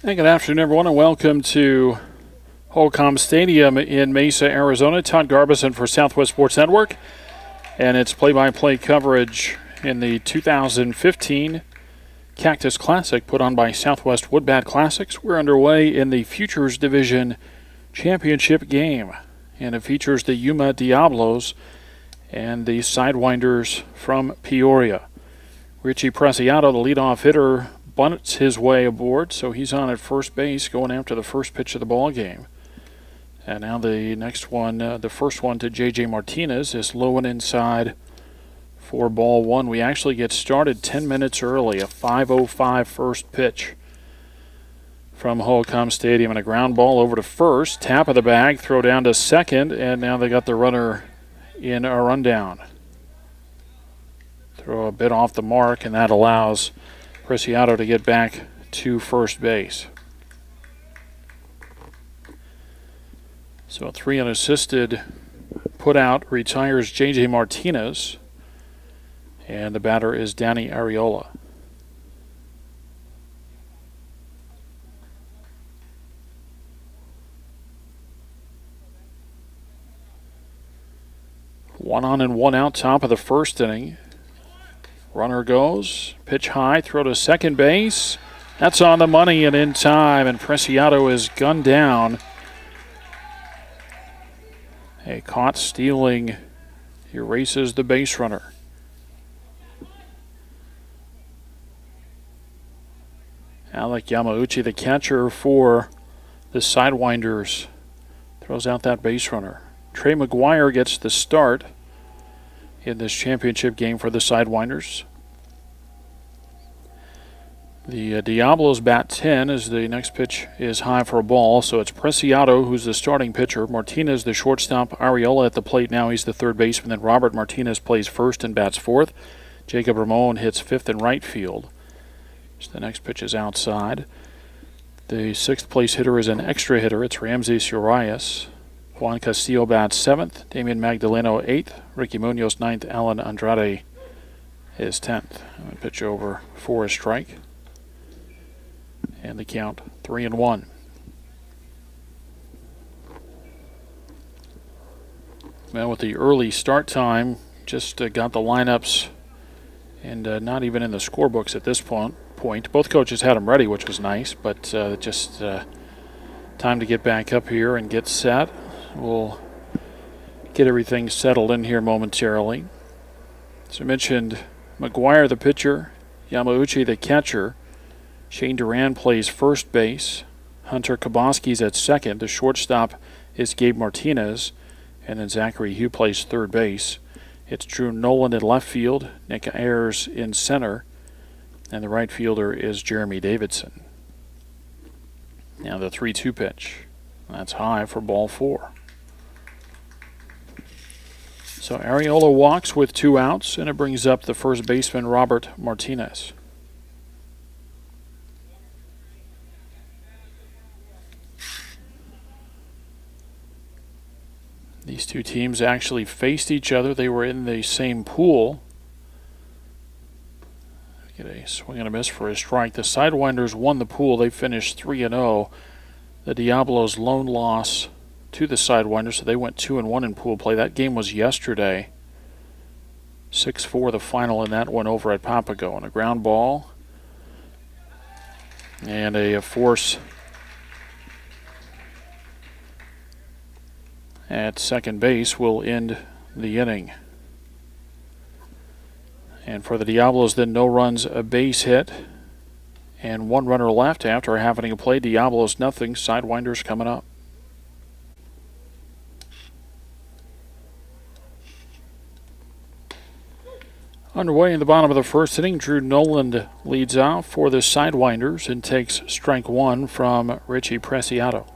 Hey, good afternoon, everyone, and welcome to Holcomb Stadium in Mesa, Arizona. Todd Garbison for Southwest Sports Network, and it's play-by-play coverage in the 2015 Cactus Classic put on by Southwest Woodbat Classics. We're underway in the Futures Division Championship game, and it features the Yuma Diablos and the Sidewinders from Peoria. Richie Preciado, the leadoff hitter, bunts his way aboard, so he's on at first base going after the first pitch of the ball game. And now the next one, the first one to J.J. Martinez is low and inside for ball one. We actually get started 10 minutes early, a 5:05 first pitch from Holcomb Stadium, and a ground ball over to first. Tap of the bag, throw down to second, and now they got the runner in a rundown. Throw a bit off the mark, and that allows Preciado to get back to first base. So a 3 unassisted put out retires J.J. Martinez, and the batter is Danny Arriola. One on and one out, top of the first inning. Runner goes, pitch high, throw to second base. That's on the money and in time, and Preciado is gunned down. A caught stealing erases the base runner. Alec Yamauchi, the catcher for the Sidewinders, throws out that base runner. Trey McGuire gets the start in this championship game for the Sidewinders. The Diablos bat 10 as the next pitch is high for a ball, so it's Preciado who's the starting pitcher. Martinez, the shortstop. Arriola at the plate now. He's the third baseman. Then Robert Martinez plays first and bats fourth. Jacob Ramon hits fifth and right field. So the next pitch is outside. The sixth place hitter is an extra hitter. It's Ramses Urias. Juan Castillo bats seventh. Damian Magdaleno eighth. Ricky Munoz ninth. Alan Andrade is 10th. And the pitch over for a strike. And the count 3-1. Well, with the early start time, just got the lineups and not even in the scorebooks at this point. Both coaches had them ready, which was nice, but just time to get back up here and get set. We'll get everything settled in here momentarily. As I mentioned, McGuire the pitcher, Yamauchi the catcher. Shane Duran plays first base. Hunter Kaboski's at second. The shortstop is Gabe Martinez. And then Zachary Hugh plays third base. It's Drew Nolan in left field. Nick Ayers in center. And the right fielder is Jeremy Davidson. Now the 3-2 pitch. That's high for ball four. So Arriola walks with 2 outs, and it brings up the first baseman, Robert Martinez. These two teams actually faced each other. They were in the same pool. Get a swing and a miss for a strike. The Sidewinders won the pool. They finished 3-0. The Diablos' lone loss to the Sidewinders, so they went 2-1 in pool play. That game was yesterday. 6-4 the final in that one over at Papago. And a ground ball and a force at second base will end the inning. And for the Diablos, then no runs, a base hit, and 1 runner left after having a play. Diablos nothing. Sidewinders coming up. Underway in the bottom of the first inning, Drew Noland leads out for the Sidewinders and takes strike 1 from Richie Preciado.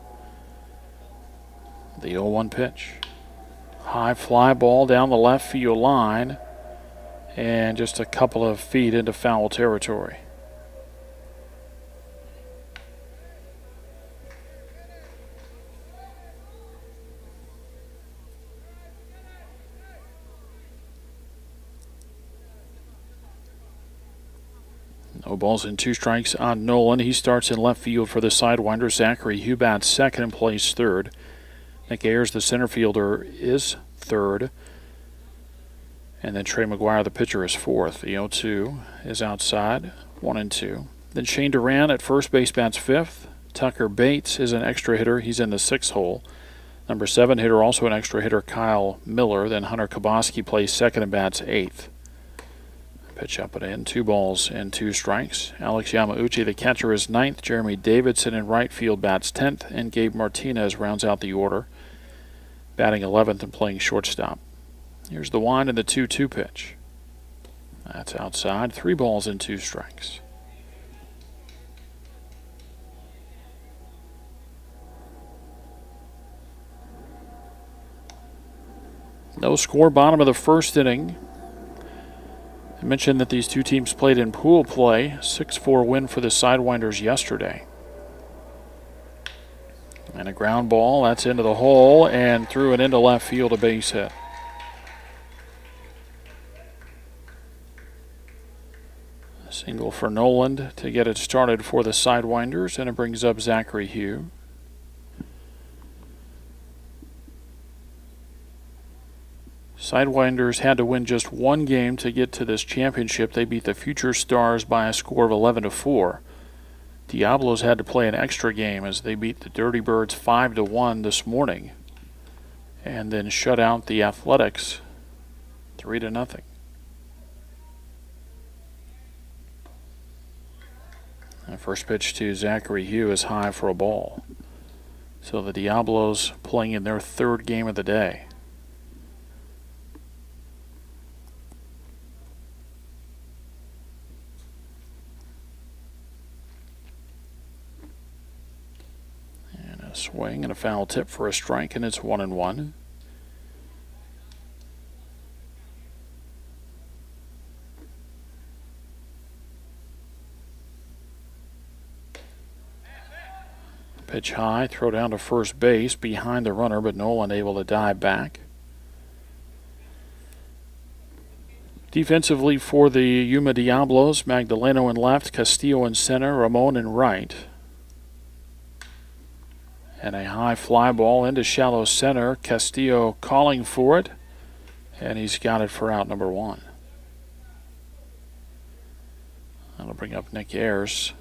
The 0-1 pitch. High fly ball down the left field line and just a couple of feet into foul territory. No balls and 2 strikes on Nolan. He starts in left field for the Sidewinders. Zachary Hugh bats second and plays third. Nick Ayers, the center fielder, is third. And then Trey McGuire, the pitcher, is fourth. The 0-2 is outside, 1-2. Then Shane Duran at first base bats fifth. Tucker Bates is an extra hitter. He's in the 6th hole. Number 7 hitter, also an extra hitter, Kyle Miller. Then Hunter Kaboski plays second and bats 8th. Pitch up and in, 2 balls and 2 strikes. Alex Yamauchi, the catcher, is 9th. Jeremy Davidson in right field bats 10th. And Gabe Martinez rounds out the order, batting 11th and playing shortstop. Here's the wind and the 2-2 pitch. That's outside, 3 balls and 2 strikes. No score, bottom of the 1st inning. I mentioned that these 2 teams played in pool play. 6-4 win for the Sidewinders yesterday. And a ground ball, that's into the hole and through and into left field, a base hit. A single for Noland to get it started for the Sidewinders, and it brings up Zachary Hugh. Sidewinders had to win just 1 game to get to this championship. They beat the Future Stars by a score of 11-4. Diablos had to play an extra game as they beat the Dirty Birds 5-1 this morning, and then shut out the Athletics 3-0. The first pitch to Zachary Hugh is high for a ball. So the Diablos playing in their 3rd game of the day. A swing and a foul tip for a strike, and it's 1-1. Pitch high, throw down to first base behind the runner, but Nolan able to dive back. Defensively for the Yuma Diablos, Magdaleno in left, Castillo in center, Ramon in right. And a high fly ball into shallow center. Castillo calling for it, and he's got it for out number 1. That'll bring up Nick Ayers.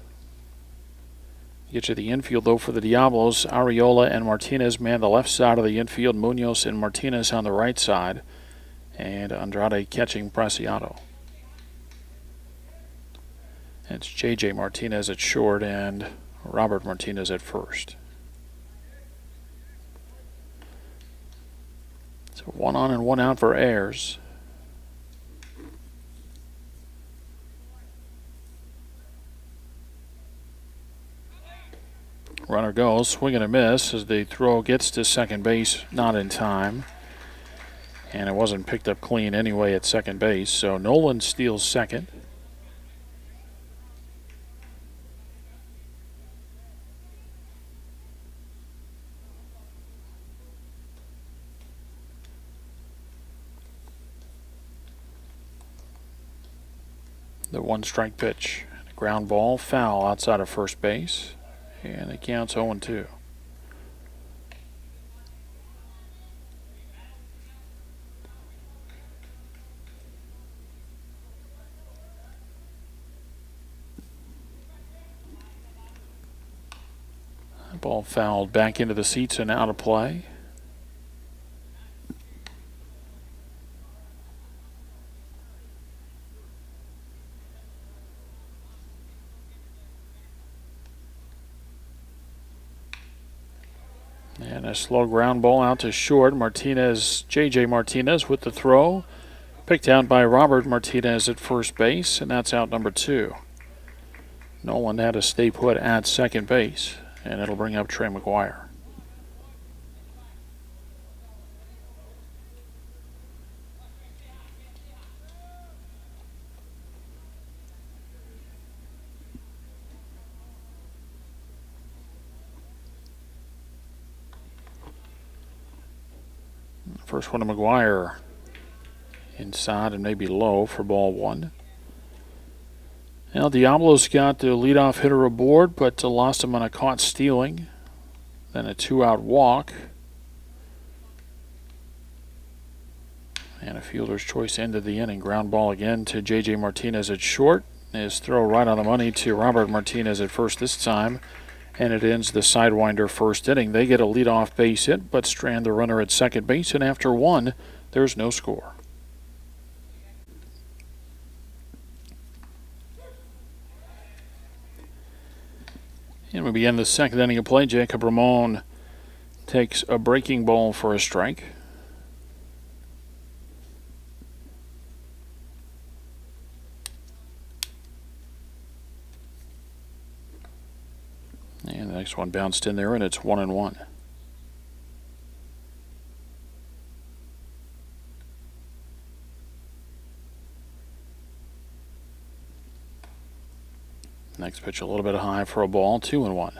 Get to the infield, though, for the Diablos. Arriola and Martinez man the left side of the infield. Munoz and Martinez on the right side. And Andrade catching Preciado. It's J.J. Martinez at short and Robert Martinez at first. So 1 on and 1 out for Ayers. Runner goes, swing and a miss as the throw gets to second base, not in time. And it wasn't picked up clean anyway at second base, so Nolan steals second. The 1-strike pitch. Ground ball, foul outside of first base. And it counts 0-2. Ball fouled back into the seats and out of play. And a slow ground ball out to short. Martinez, J.J. Martinez with the throw. Picked out by Robert Martinez at first base, and that's out number 2. Nolan had to stay put at second base, and it'll bring up Trey McGuire. First one to McGuire, inside and maybe low for ball 1. Now Diablos got the leadoff hitter aboard, but lost him on a caught stealing. Then a 2-out walk. And a fielder's choice ended the inning. Ground ball again to J.J. Martinez at short. His throw right on the money to Robert Martinez at first this time. And it ends the Sidewinder first inning. They get a leadoff base hit, but strand the runner at second base. And after one, there's no score. And we begin the second inning of play. Jacob Ramon takes a breaking ball for a strike. And the next one bounced in there, and it's 1-1. Next pitch a little bit high for a ball, 2-1.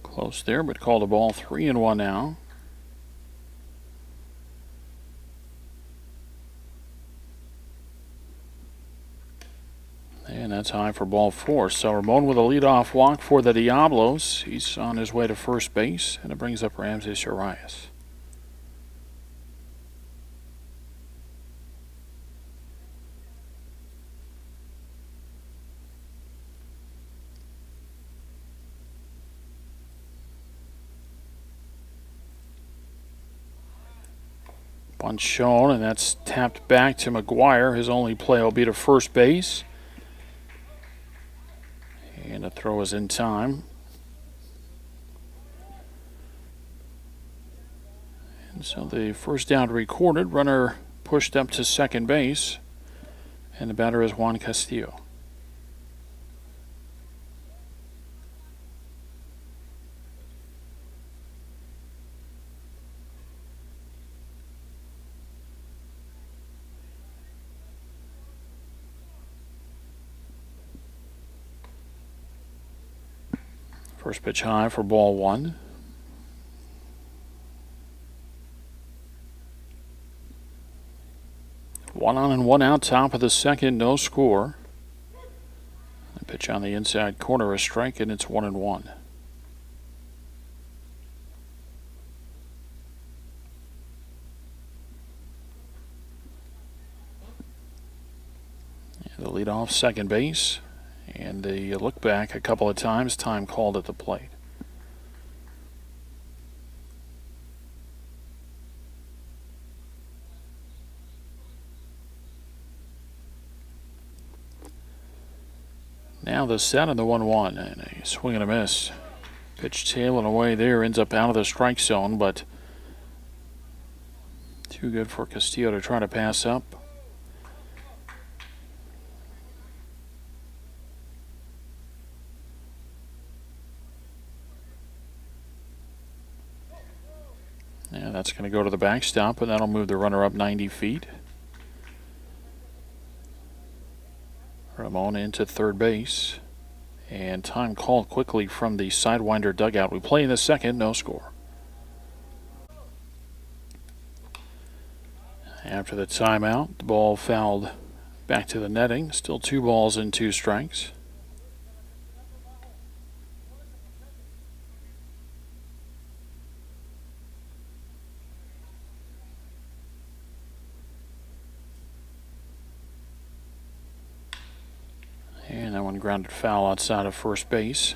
Close there, but called a ball, 3-1 now. And that's high for ball 4. So Ramon with a leadoff walk for the Diablos. He's on his way to first base, and it brings up Ramses Urias. Bunt shown, and that's tapped back to McGuire. His only play will be to first base. And the throw is in time. And so the first down recorded. Runner pushed up to second base. And the batter is Juan Castillo. First pitch high for ball 1. One on and one out, top of the second, no score. The pitch on the inside corner, a strike, and it's 1-1. The lead off second base. And the look back a couple of times, time called at the plate. Now the set and the 1-1, and a swing and a miss. Pitch tailing away there, ends up out of the strike zone, but too good for Castillo to try to pass up. Yeah, that's going to go to the backstop, and that'll move the runner up 90 feet. Ramon into third base. And time called quickly from the Sidewinder dugout. We play in the second, no score. After the timeout, the ball fouled back to the netting. Still 2 balls and 2 strikes. And that one grounded foul outside of first base.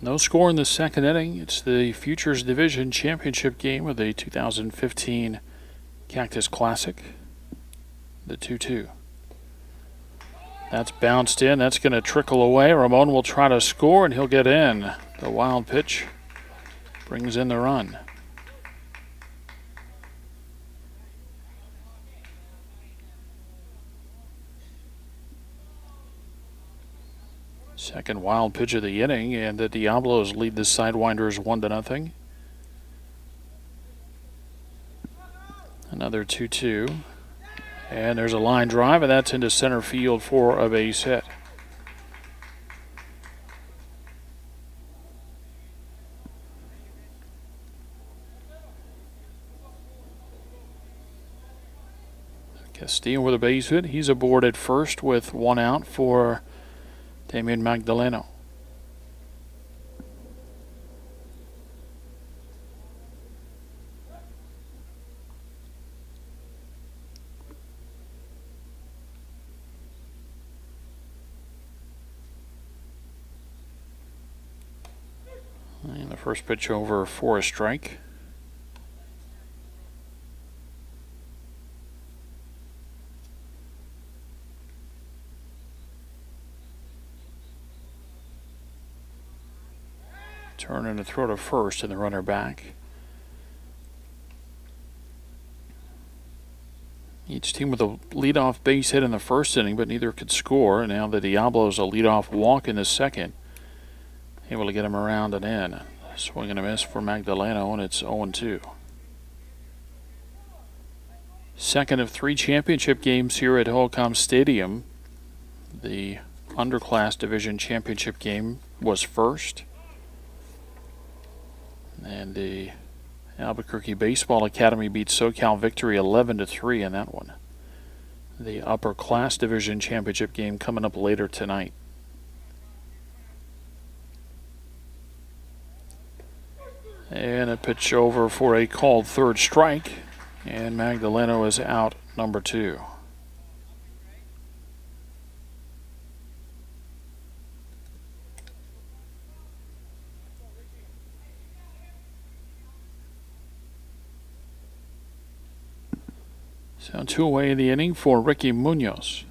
No score in the second inning. It's the Futures Division Championship game of the 2015 Cactus Classic. The 2-2. That's bounced in. That's going to trickle away. Ramon will try to score, and he'll get in. The wild pitch brings in the run. Second wild pitch of the inning, and the Diablos lead the Sidewinders 1-0. Another Another 2-2. And there's a line drive, and that's into center field for a base hit. Castillo with a base hit. He's aboard at first with one out for Damian Magdaleno. And the first pitch over for a strike. Turning to throw to first and the runner back. Each team with a leadoff base hit in the first inning, but neither could score. And now the Diablos a leadoff walk in the second. Able to get him around and in. Swing and a miss for Magdaleno, and it's 0-2. Second of 3 championship games here at Holcomb Stadium. The underclass division championship game was first. And the Albuquerque Baseball Academy beat SoCal Victory 11-3 in that one. The upper class division championship game coming up later tonight. And a pitch over for a called third strike. And Magdaleno is out, number 2. So 2 away in the inning for Ricky Munoz.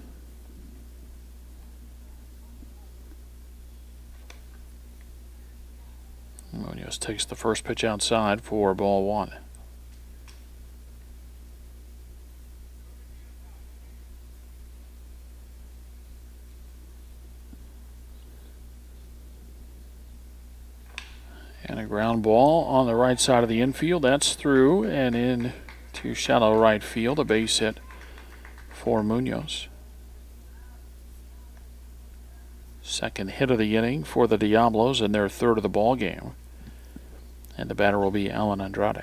Munoz takes the first pitch outside for ball 1. And a ground ball on the right side of the infield. That's through and in to shallow right field. A base hit for Munoz. Second hit of the inning for the Diablos in their third of the ball game. And the batter will be Alan Andrade.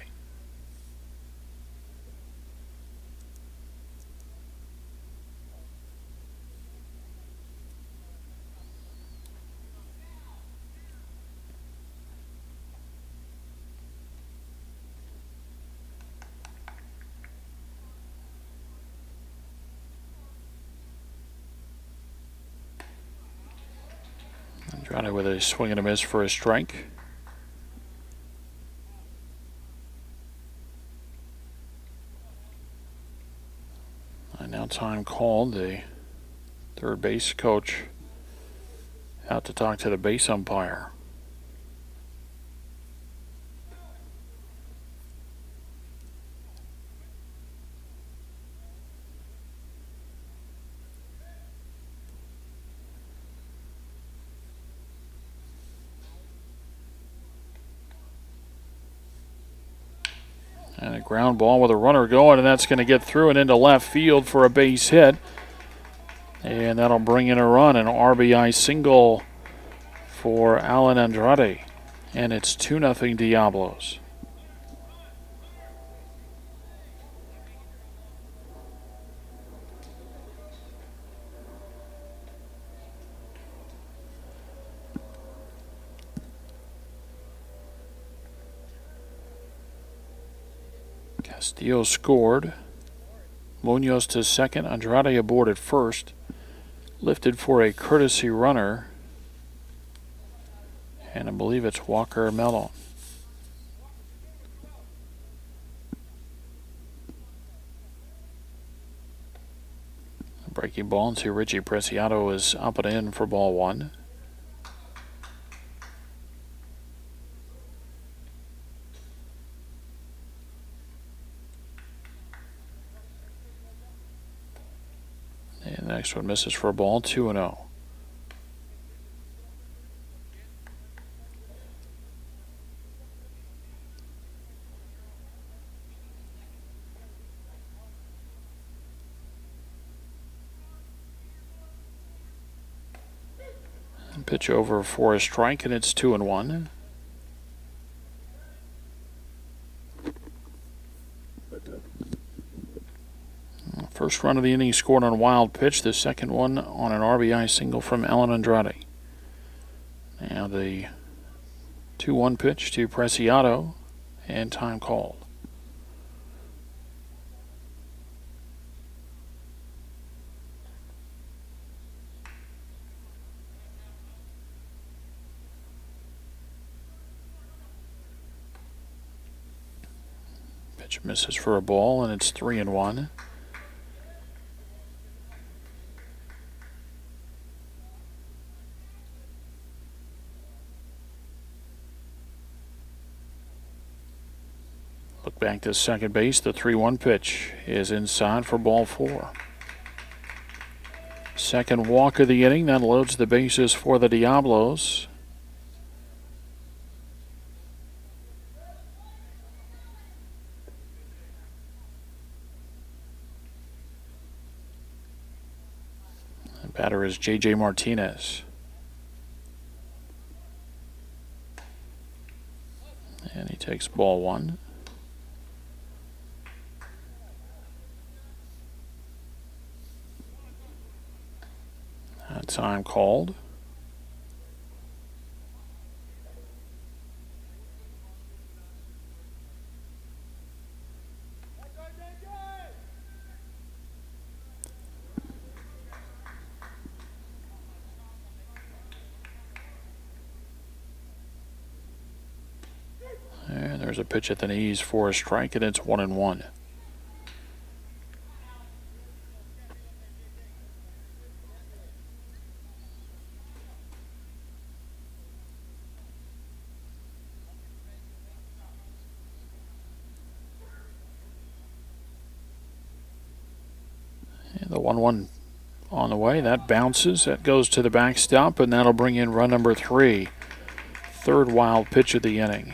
Andrade with a swing and a miss for a strike. And now time called. The third base coach out to talk to the base umpire. And a ground ball with a runner going, and that's going to get through and into left field for a base hit. And that'll bring in a run, an RBI single for Alan Andrade. And it's 2-0 Diablos. Castillo scored. Munoz to second. Andrade aboard at first. Lifted for a courtesy runner. And I believe it's Walker Mello. Breaking ball into Richie Preciado is up and in for ball 1. And the next one misses for a ball, 2-0. Pitch over for a strike, and it's 2-1. First run of the inning scored on a wild pitch. The second one on an RBI single from Ellen Andrade. Now the 2-1 pitch to Preciado, and time called. Pitch misses for a ball, and it's 3-1. Look back to second base. The 3-1 pitch is inside for ball 4. Second walk of the inning. That loads the bases for the Diablos. The batter is J.J. Martinez. And he takes ball 1. Time called. And there's a pitch at the knees for a strike, and it's 1-1. The 1-1 on the way. That bounces. That goes to the backstop, and that'll bring in run number 3. Third wild pitch of the inning.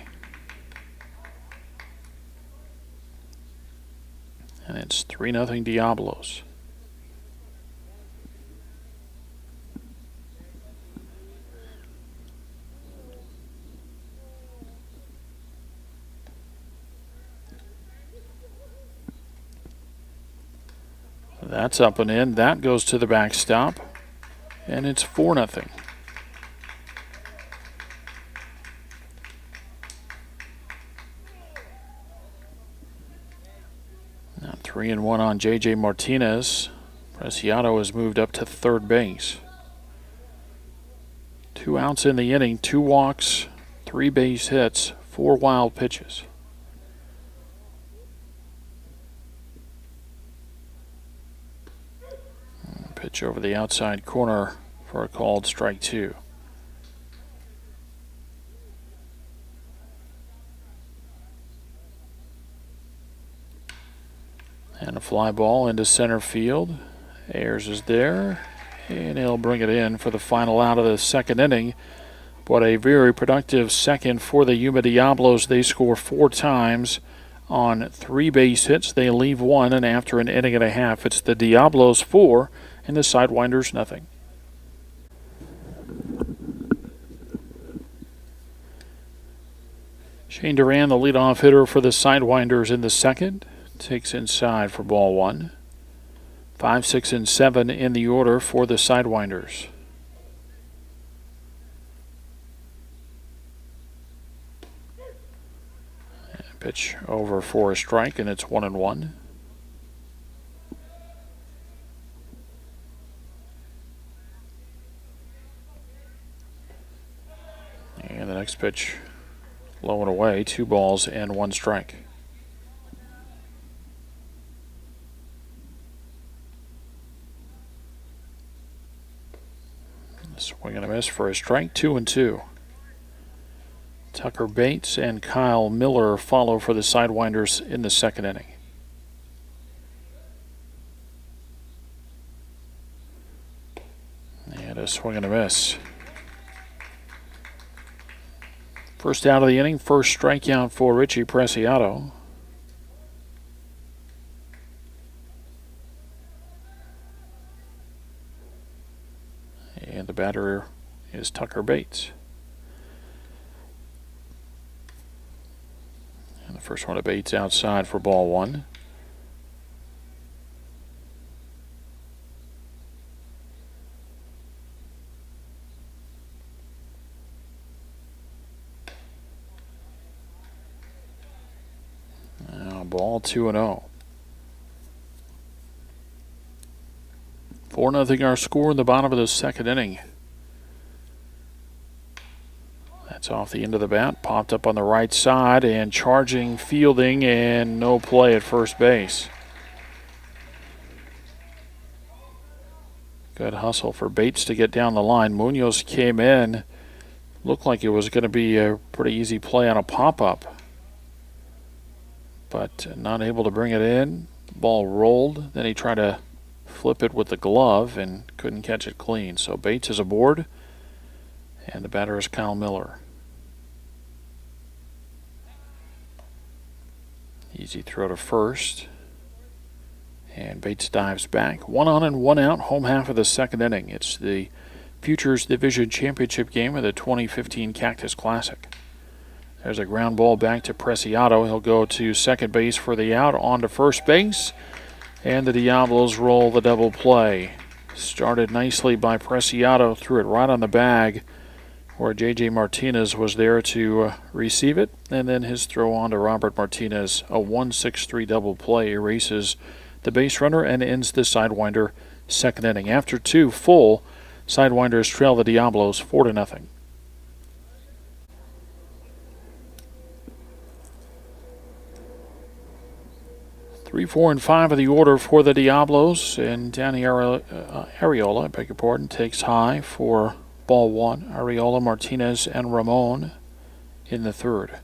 And it's 3-0 Diablos. That's up and in. That goes to the backstop, and it's 4-0. Now 3-1 on J.J. Martinez. Preciado has moved up to third base. 2 outs in the inning, 2 walks, 3 base hits, 4 wild pitches. Pitch over the outside corner for a called strike 2. And a fly ball into center field. Ayers is there, and he'll bring it in for the final out of the second inning. But a very productive second for the Yuma Diablos. They score 4 times on 3 base hits. They leave 1, and after an inning and a half, it's the Diablos 4 and the Sidewinders 0. Shane Duran, the leadoff hitter for the Sidewinders in the second, takes inside for ball 1. 5, 6, and 7 in the order for the Sidewinders. Pitch over for a strike, and it's 1-1. And the next pitch low and away, 2 balls and 1 strike. Swing and a miss for a strike, 2-2. Tucker Bates and Kyle Miller follow for the Sidewinders in the second inning. And a swing and a miss. First out of the inning, first strikeout for Richie Preciado. And the batter is Tucker Bates. And the first one to Bates outside for ball one. Now ball 2-0. 4-0 our score in the bottom of the second inning. That's off the end of the bat, popped up on the right side and charging, fielding, and no play at first base. Good hustle for Bates to get down the line. Munoz came in. Looked like it was going to be a pretty easy play on a pop-up, but not able to bring it in. The ball rolled. Then he tried to flip it with the glove and couldn't catch it clean. So Bates is aboard, and the batter is Kyle Miller. Easy throw to first, and Bates dives back. 1 on and 1 out, home half of the second inning. It's the Futures Division Championship game of the 2015 Cactus Classic. There's a ground ball back to Preciado. He'll go to second base for the out, on to first base, and the Diablos roll the double play. Started nicely by Preciado, threw it right on the bag where J.J. Martinez was there to receive it, and then his throw on to Robert Martinez. A 1-6-3 double play erases the base runner and ends the Sidewinder second inning. After 2 full, Sidewinders trail the Diablos 4-0. Three, 4, and 5 of the order for the Diablos, and Danny Arriola, I beg your pardon, takes high for ball one. Arriola, Martinez, and Ramon in the third.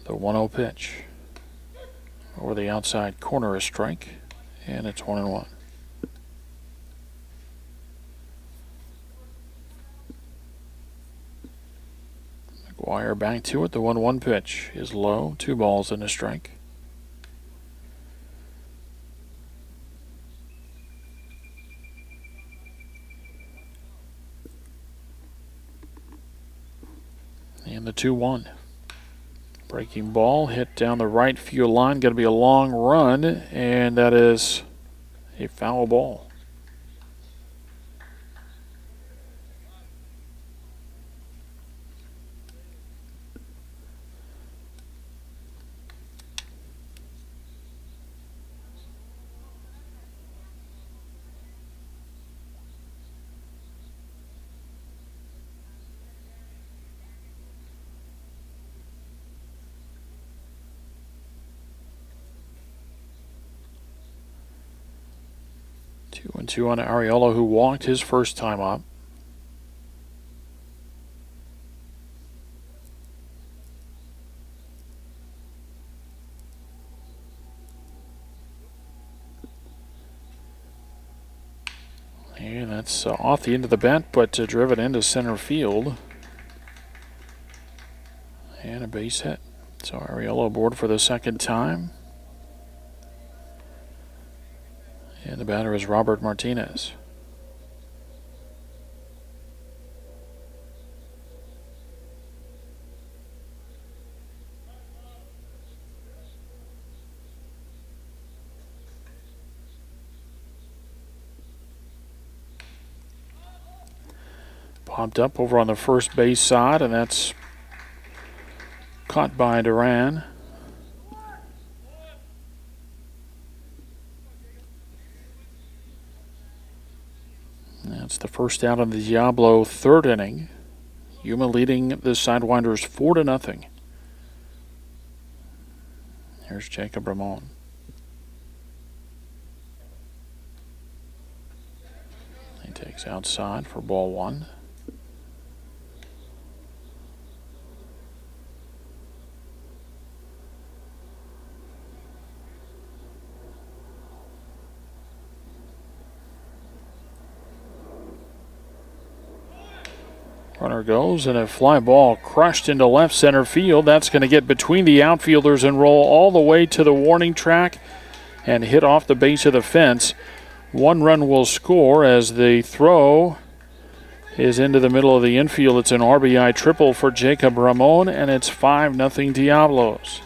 The 1-0 pitch over the outside corner, a strike, and it's 1-1. McGuire back to it. The 1-1 pitch is low. 2 balls and a strike. And the 2-1. Breaking ball hit down the right field line. Going to be a long run, and that is a foul ball. Two on Arriola, who walked his first time up. And that's off the end of the bat, but driven into center field. And a base hit. So Arriola aboard for the second time. And the batter is Robert Martinez. Popped up over on the first base side, and that's caught by Duran. That's the first out of the Diablo third inning. Yuma leading the Sidewinders 4-0. Here's Jacob Ramon. He takes outside for ball one. Runner goes, and a fly ball crushed into left center field. That's going to get between the outfielders and roll all the way to the warning track and hit off the base of the fence. 1 run will score as the throw is into the middle of the infield. It's an RBI triple for Jacob Ramon, and it's 5-0 Diablos.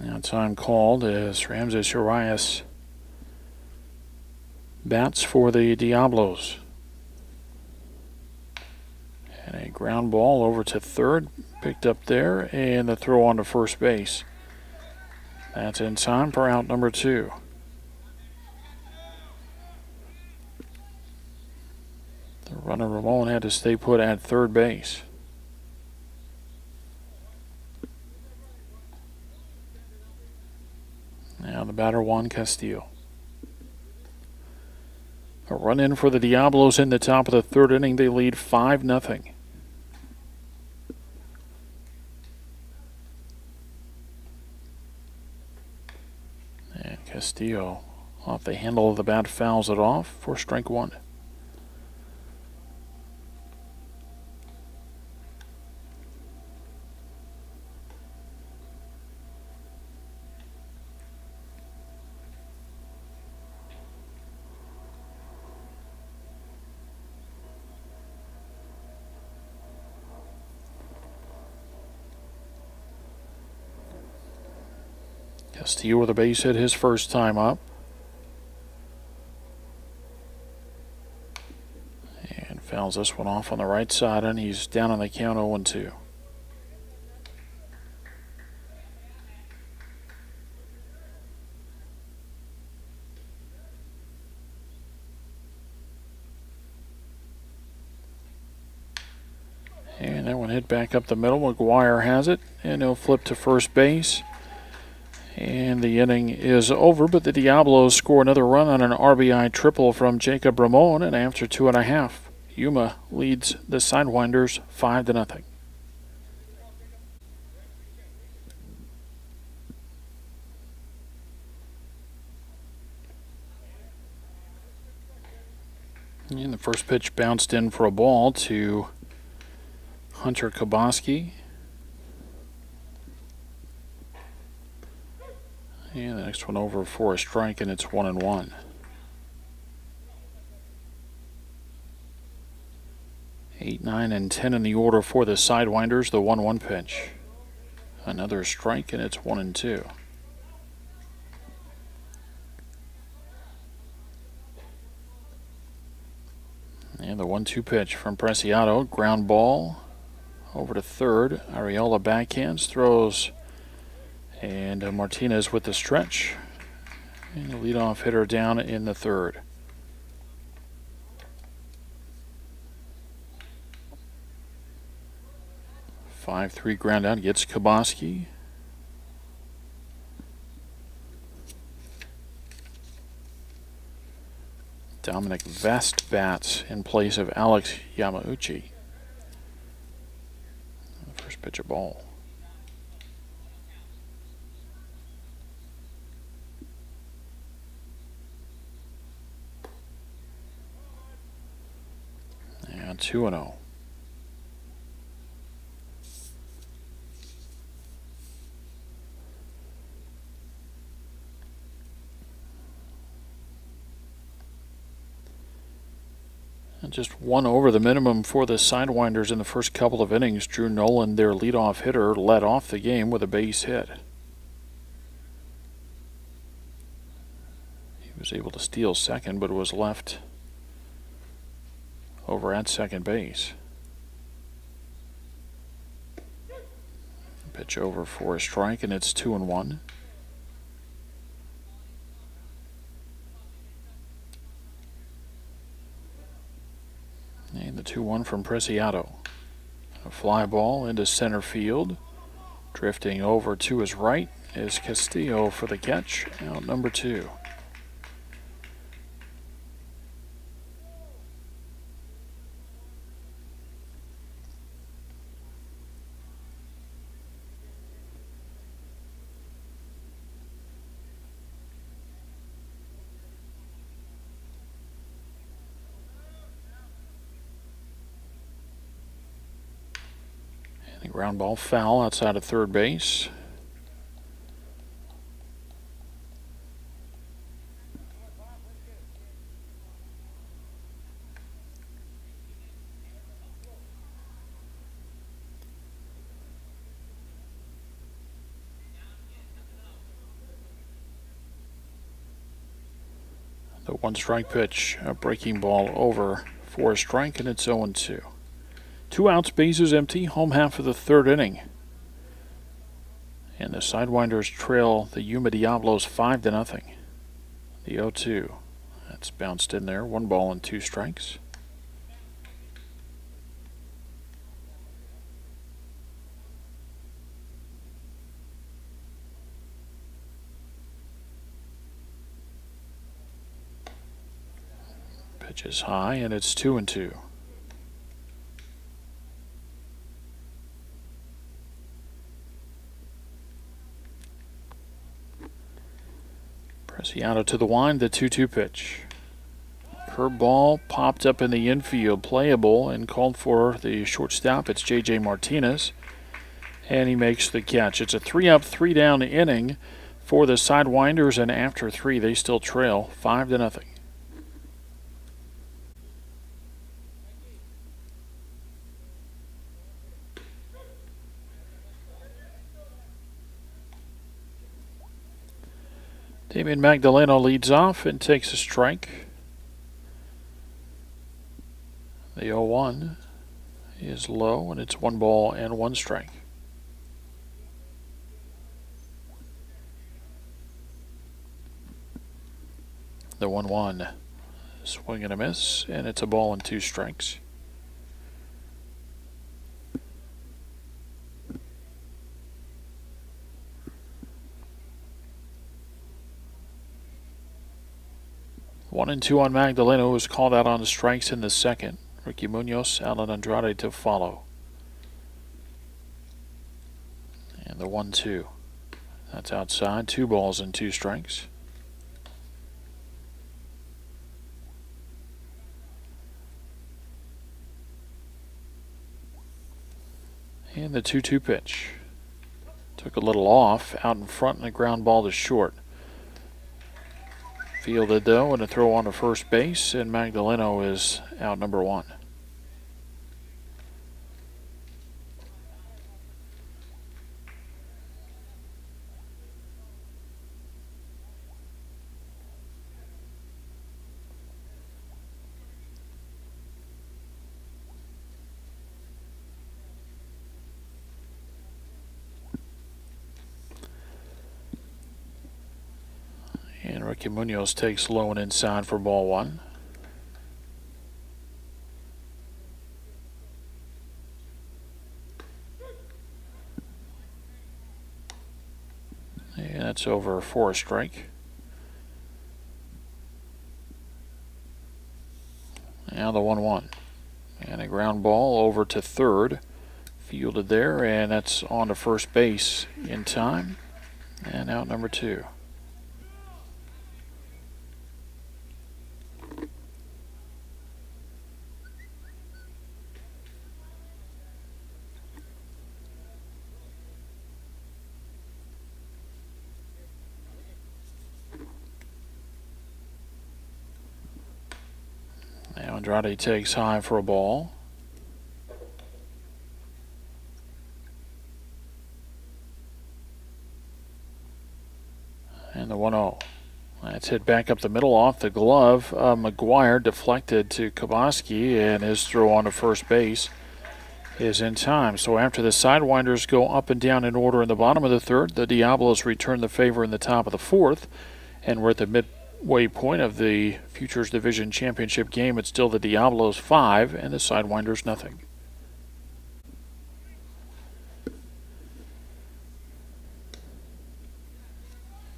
Now time called as Ramses Urias bats for the Diablos. And a ground ball over to third, picked up there, and the throw on to first base. That's in time for out number 2. The runner Ramon had to stay put at third base. Now the batter, Juan Castillo. A run in for the Diablos in the top of the third inning. They lead 5-0. And Castillo off the handle of the bat, fouls it off for strike 1. Castillo with a base hit his first time up. And fouls this one off on the right side, and he's down on the count 0-2. And that one hit back up the middle. McGuire has it, and he'll flip to first base. And the inning is over, but the Diablos score another run on an RBI triple from Jacob Ramon, and after 2.5, Yuma leads the Sidewinders 5-0. And the first pitch bounced in for a ball to Hunter Kaboski. And the next one over for a strike, and it's 1-1. 8, 9, and 10 in the order for the Sidewinders. The 1-1 pitch. Another strike, and it's 1-2. And the 1-2 pitch from Preciado. Ground ball over to third. Arriola backhands, throws. And Martinez with the stretch. And the leadoff hitter down in the third. Five-3 ground out, gets Kaboski. Dominic Vest bats in place of Alex Yamauchi. First pitch, a ball. And 2-0. And just one over the minimum for the Sidewinders in the first couple of innings. Drew Nolan, their leadoff hitter, led off the game with a base hit. He was able to steal second, but was left over at second base. Pitch over for a strike, and it's 2-1. And the 2-1 from Preciado. A fly ball into center field. Drifting over to his right is Castillo for the catch. Out number 2. Ground ball foul outside of third base. The one strike pitch, a breaking ball over for a strike, and it's 0-2. 2 outs, bases empty, home half of the third inning. And the Sidewinders trail the Yuma Diablos 5-0. The 0-2. That's bounced in there. 1 ball and 2 strikes. Pitch is high, and it's 2-2. Preciado to the wind, the 2-2 pitch. Curveball popped up in the infield, playable, and called for the shortstop. It's J.J. Martinez, and he makes the catch. It's a 3-up, 3-down inning for the Sidewinders, and after 3, they still trail 5-0. Damian Magdaleno leads off and takes a strike. The 0-1 is low, and it's 1 ball and 1 strike. The 1-1, swing and a miss, and it's a ball and 2 strikes. One and 2 on Magdaleno, who was called out on the strikes in the second. Ricky Munoz, Alan Andrade to follow. And the 1-2. That's outside. 2 balls and 2 strikes. And the 2-2 pitch. Took a little off, out in front, and a ground ball to short. Fielded, though, and a throw on to first base, and Magdaleno is out number 1. And Ricky Munoz takes low and inside for ball 1. And that's over for a strike. Now the 1-1. And a ground ball over to third. Fielded there, and that's on to first base in time. And out number 2. Now Andrade takes high for a ball. And the 1-0. That's hit back up the middle off the glove. McGuire deflected to Kaboski, and his throw on to first base is in time. So after the Sidewinders go up and down in order in the bottom of the third, the Diablos return the favor in the top of the fourth, and we're at the midway point of the Futures Division Championship game. It's still the Diablos 5 and the Sidewinders nothing.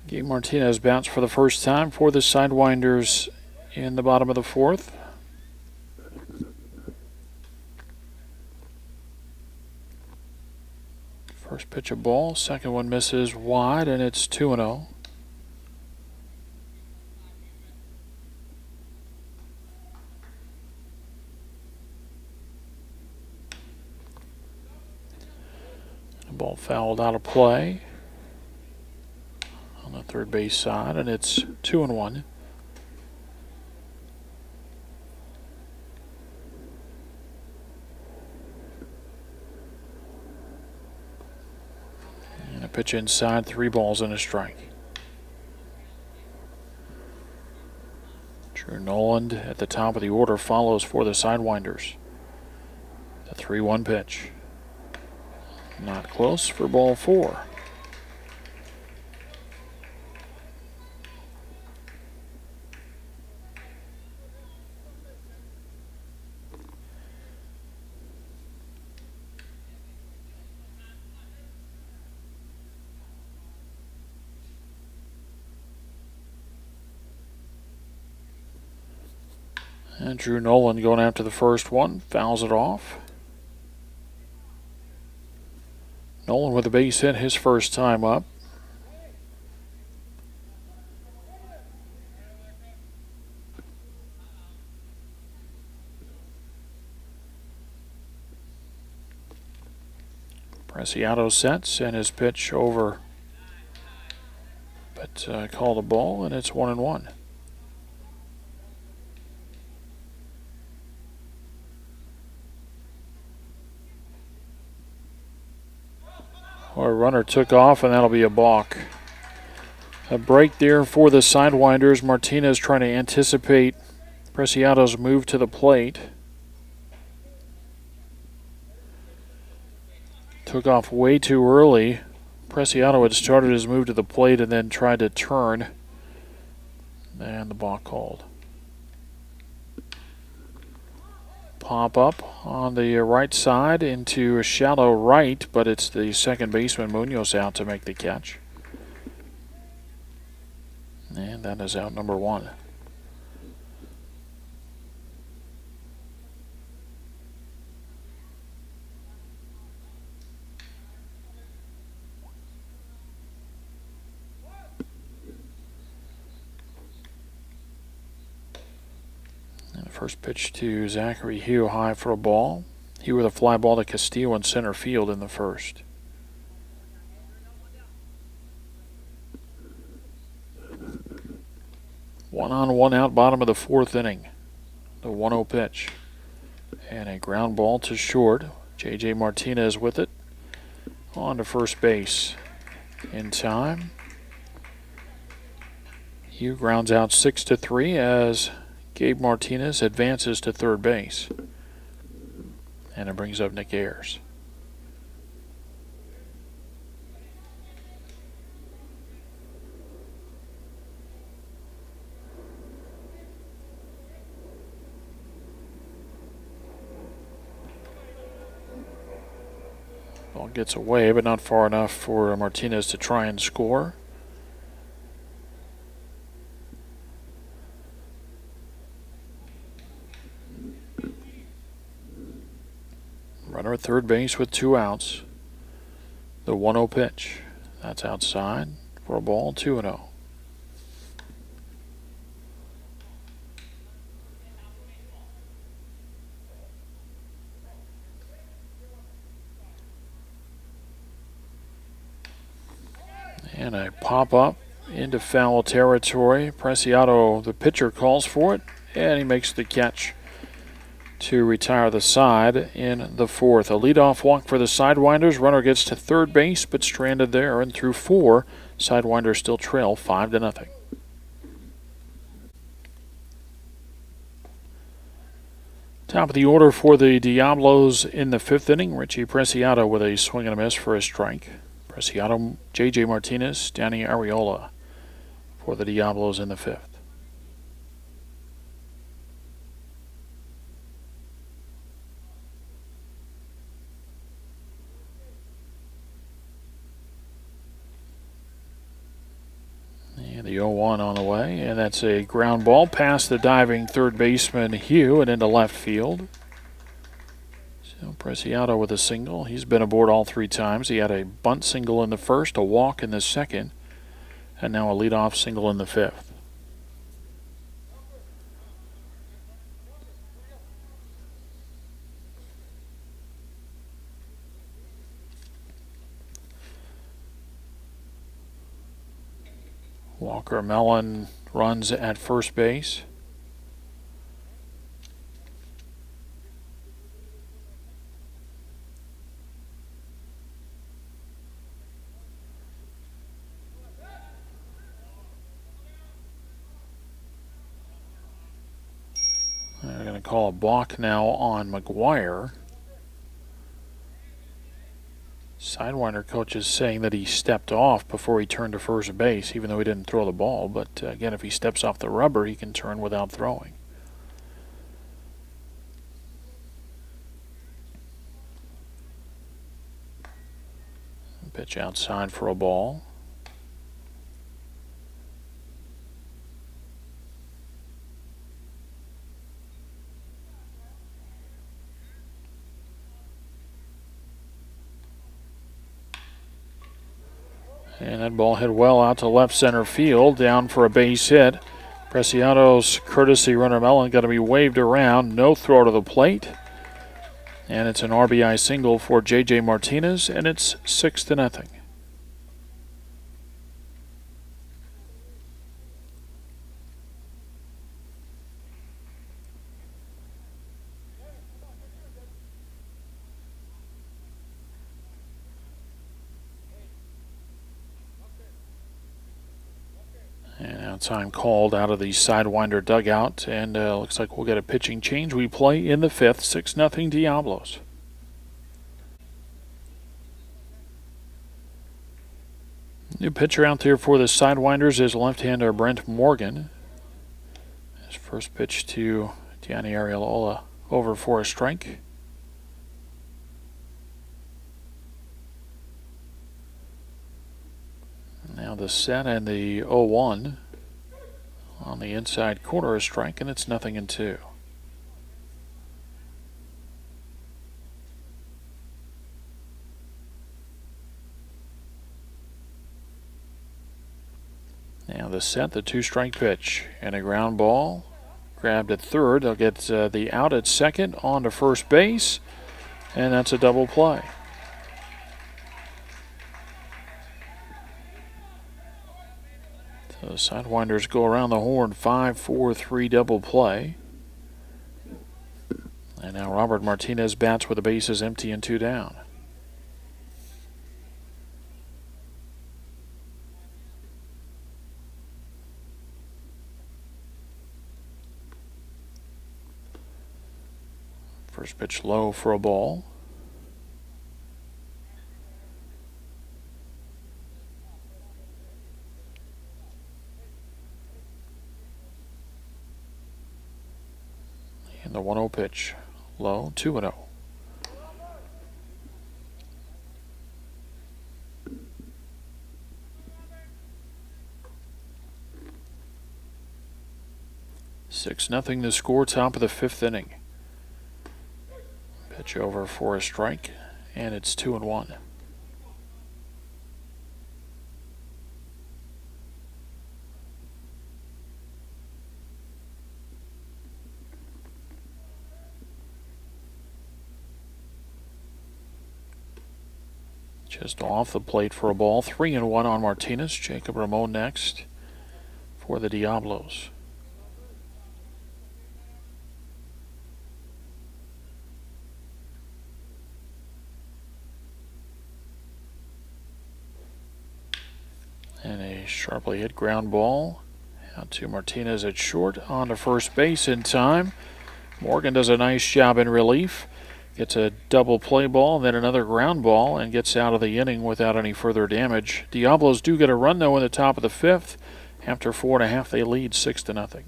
Gabe Martinez bounced for the first time for the Sidewinders in the bottom of the fourth. First pitch a ball, second one misses wide, and it's 2-0. Ball fouled out of play on the third base side, and it's 2-1. And a pitch inside, 3 balls and a strike. Drew Noland at the top of the order follows for the Sidewinders. The 3-1 pitch. Not close for ball 4. And Drew Noland going after the first one, fouls it off. Noland with a base hit his first time up. Preciado sets and his pitch over, but called a ball, and it's 1-1. Our runner took off, and that'll be a balk. A break there for the Sidewinders. Martinez trying to anticipate Preciado's move to the plate. Took off way too early. Preciado had started his move to the plate and then tried to turn. And the balk called. Pop up on the right side into a shallow right, but it's the second baseman Munoz out to make the catch. And that is out number 1. First pitch to Zachary Hugh, high for a ball. Hugh with a fly ball to Castillo in center field in the first. One on, one out, bottom of the 4th inning. The 1-0 pitch. And a ground ball to short. J.J. Martinez with it. On to first base. In time. Hugh grounds out 6-3 as Gabe Martinez advances to third base. And it brings up Nick Ayers. Ball gets away, but not far enough for Martinez to try and score. Runner at third base with 2 outs. The 1-0 pitch. That's outside for a ball, 2-0. And a pop-up into foul territory. Preciado, the pitcher, calls for it, and he makes the catch to retire the side in the 4th. A leadoff walk for the Sidewinders. Runner gets to third base, but stranded there, and through 4, Sidewinders still trail 5-0. Top of the order for the Diablos in the 5th inning. Richie Preciado with a swing and a miss for a strike. Preciado, J.J. Martinez, Danny Arriola for the Diablos in the 5th. And the 0-1 on the way, and that's a ground ball past the diving third baseman Hugh and into left field. So Preciado with a single. He's been aboard all 3 times. He had a bunt single in the first, a walk in the second, and now a leadoff single in the 5th. Walker Mellon runs at first base. They're going to call a balk now on McGuire. Sidewinder coach is saying that he stepped off before he turned to first base, even though he didn't throw the ball. But again, if he steps off the rubber, he can turn without throwing. Pitch outside for a ball. And that ball hit well out to left center field, down for a base hit. Preciado's courtesy runner Mellon got to be waved around. No throw to the plate. And it's an RBI single for J.J. Martinez, and it's 6-0. And now time called out of the Sidewinder dugout, and looks like we'll get a pitching change. We play in the fifth, 6-0 Diablos. New pitcher out there for the Sidewinders is left-hander Brent Morgan. His first pitch to Gianni Arriola over for a strike. Now the set and the 0-1 on the inside corner, a strike, and it's 0-2. Now the set, the 2-strike pitch, and a ground ball. Grabbed at third. They'll get the out at second, on to first base, and that's a double play. The Sidewinders go around the horn, 5-4-3 double play. And now Robert Martinez bats with the bases empty and 2 down. First pitch low for a ball. The 1-0 pitch, low, 2-0. Six nothing the score, top of the fifth inning. Pitch over for a strike, and it's 2-1. Just off the plate for a ball. 3-1 on Martinez. Jacob Ramon next for the Diablos. And a sharply hit ground ball out to Martinez at short, on to first base in time. Morgan does a nice job in relief. Gets a double play ball, then another ground ball, and gets out of the inning without any further damage. Diablos do get a run, though, in the top of the fifth. After 4.5, they lead 6-0.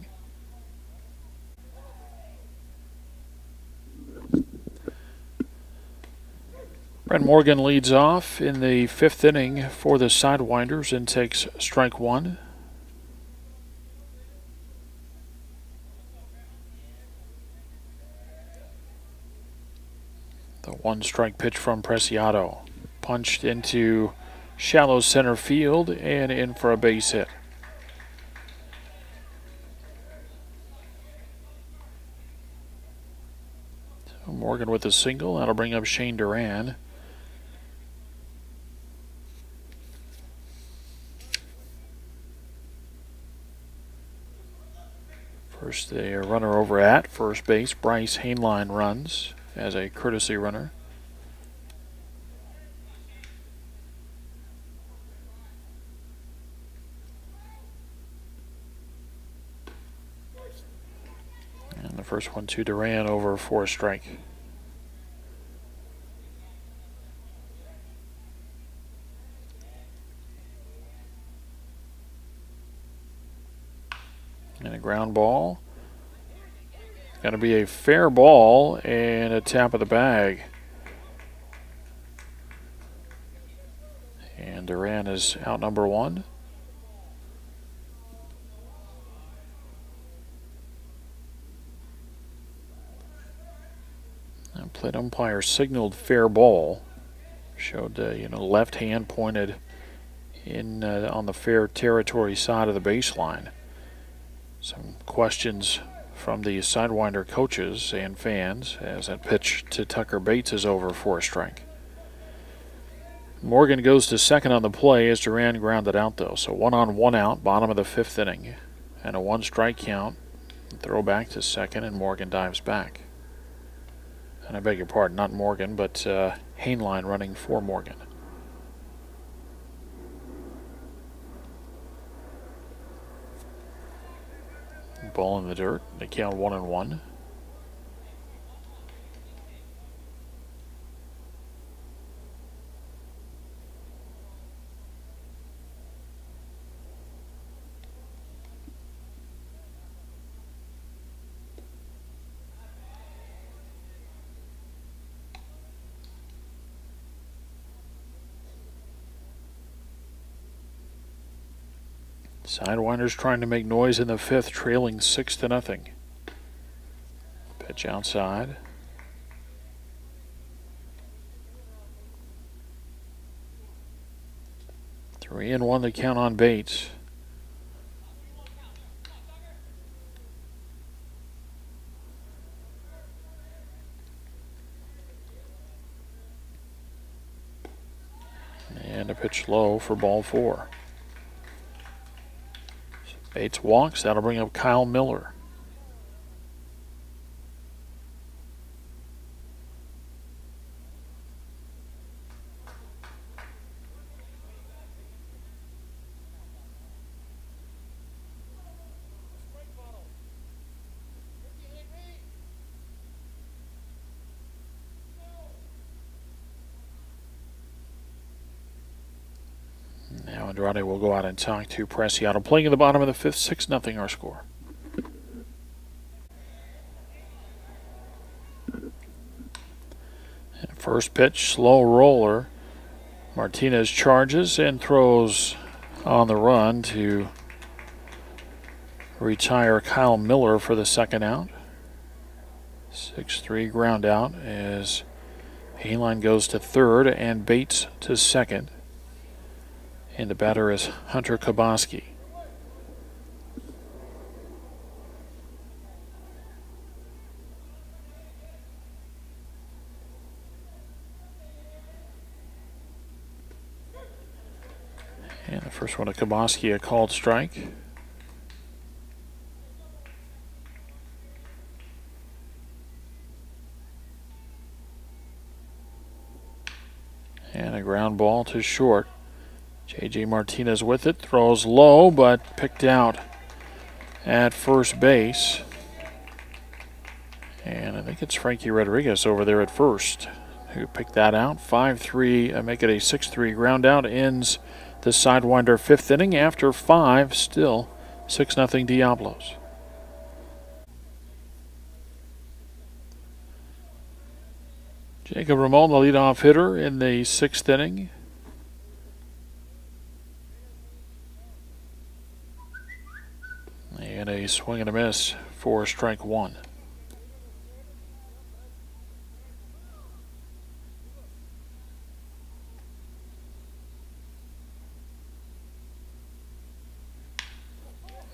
Brent Morgan leads off in the fifth inning for the Sidewinders and takes strike 1. The 1-strike pitch from Preciado. Punched into shallow center field and in for a base hit. So Morgan with a single. That'll bring up Shane Duran. First, the runner over at first base, Bryce Hainline, runs as a courtesy runner. And the first one to Duran over for a strike. And a ground ball. Going to be a fair ball and a tap of the bag. And Duran is out number one. And plate umpire signaled fair ball. Showed left hand pointed in on the fair territory side of the baseline. Some questions from the Sidewinder coaches and fans as that pitch to Tucker Bates is over for a strike. Morgan goes to second on the play as Duran grounded out though. So 1 on 1 out, bottom of the 5th inning. And a 1 strike count. Throw back to second and Morgan dives back. And I beg your pardon, not Morgan, but Hainline running for Morgan. Ball in the dirt. They count 1-1. Sidewinders trying to make noise in the 5th, trailing 6-0. Pitch outside. Three and one to count on Bates. And a pitch low for ball 4. Bates walks. That'll bring up Kyle Miller. Now Andrade will go out and talk to Preciado. Playing in the bottom of the 5th, 6-0 our score. And first pitch, slow roller. Martinez charges and throws on the run to retire Kyle Miller for the second out. 6-3 ground out as Hainline goes to third and Bates to second. And the batter is Hunter Kaboski. And the first one to Kaboski, a called strike. And a ground ball to short. J.J. Martinez with it, throws low, but picked out at first base. And I think it's Frankie Rodriguez over there at first who picked that out. 5-3, make it a 6-3 ground out, ends the Sidewinder 5th inning. After 5, still 6-0 Diablos. Jacob Ramon, the leadoff hitter in the 6th inning. And a swing and a miss for strike 1.